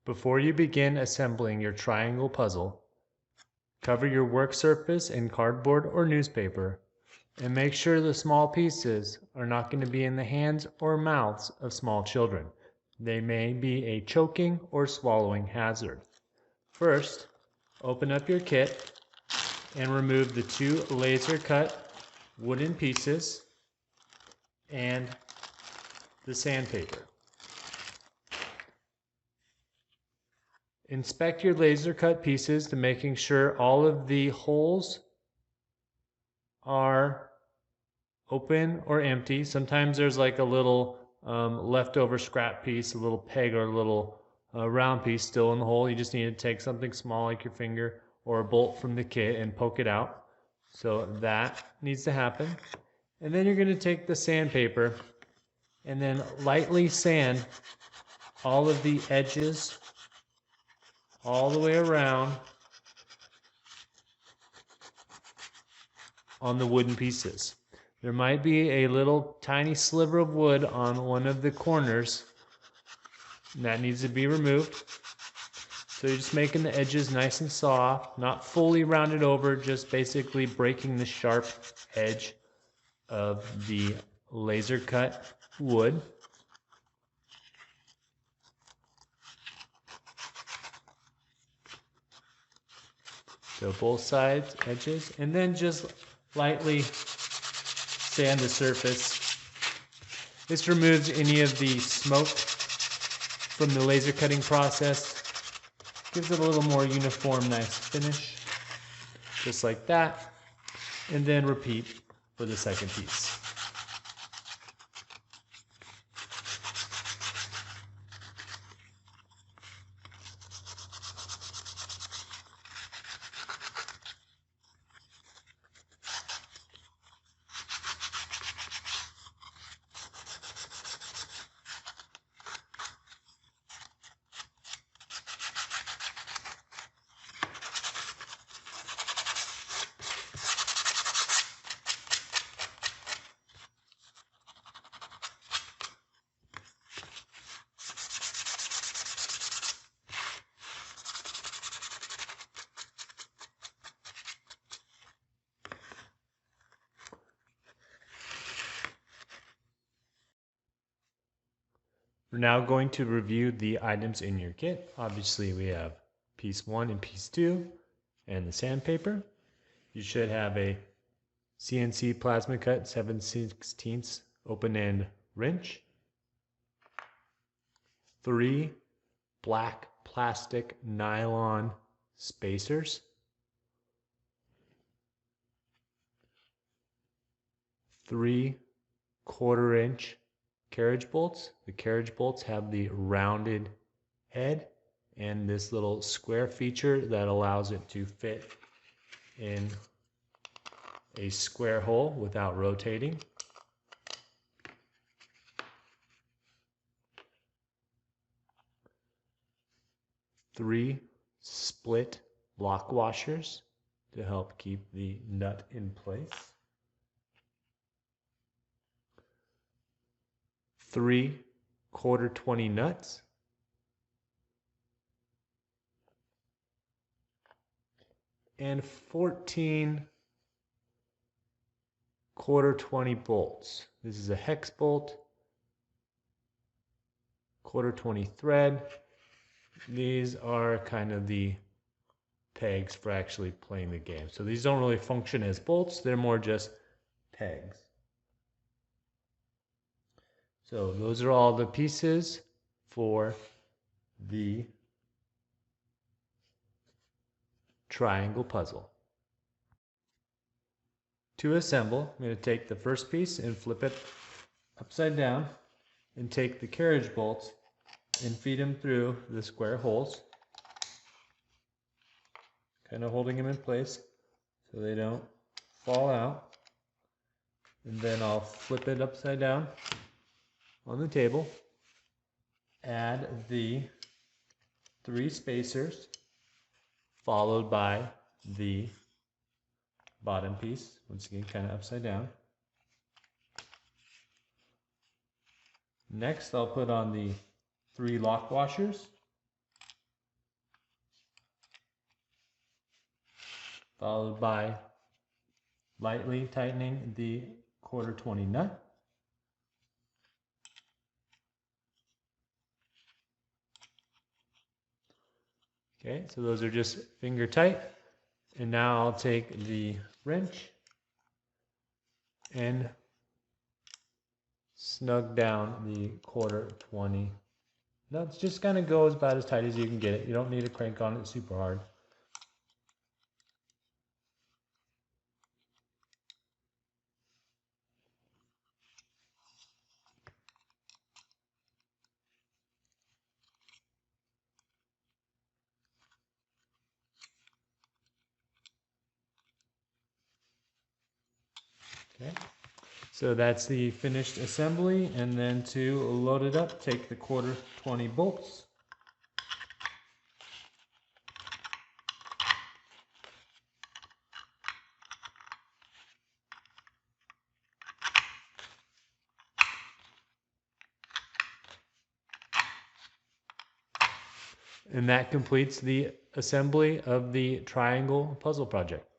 Before you begin assembling your triangle puzzle, cover your work surface in cardboard or newspaper and make sure the small pieces are not going to be in the hands or mouths of small children. They may be a choking or swallowing hazard. First, open up your kit and remove the 2 laser cut wooden pieces and the sandpaper. Inspect your laser cut pieces to making sure all of the holes are open or empty. Sometimes there's like a little leftover scrap piece, a little peg or a little round piece still in the hole. You just need to take something small like your finger or a bolt from the kit and poke it out. So that needs to happen. And then you're going to take the sandpaper and then lightly sand all of the edges all the way around on the wooden pieces. There might be a little tiny sliver of wood on one of the corners, and that needs to be removed. So you're just making the edges nice and soft, not fully rounded over, just basically breaking the sharp edge of the laser cut wood. So both sides, edges, and then just lightly sand the surface. This removes any of the smoke from the laser cutting process. Gives it a little more uniform, nice finish. Just like that. And then repeat for the second piece. We're now going to review the items in your kit. Obviously, we have piece 1 and piece 2 and the sandpaper. You should have a CNC plasma cut 7/16 open end wrench, 3 black plastic nylon spacers, 3 1/4-inch carriage bolts. The carriage bolts have the rounded head and this little square feature that allows it to fit in a square hole without rotating. Three split block washers to help keep the nut in place. 3 1/4-20 nuts. And 14 1/4-20 bolts. This is a hex bolt, 1/4-20 thread. These are kind of the pegs for actually playing the game. So these don't really function as bolts, they're more just pegs. So those are all the pieces for the triangle puzzle. To assemble, I'm going to take the first piece and flip it upside down and take the carriage bolts and feed them through the square holes, kind of holding them in place so they don't fall out. And then I'll flip it upside down on the table, add the 3 spacers, followed by the bottom piece, once again kind of upside down. Next I'll put on the 3 lock washers, followed by lightly tightening the 1/4 20 nut. Okay, so those are just finger tight. And now I'll take the wrench and snug down the 1/4 20 nuts. Just kind of go about as tight as you can get it. You don't need to crank on it super hard. Okay, so that's the finished assembly, and then to load it up, take the 1/4 20 bolts. And that completes the assembly of the triangle puzzle project.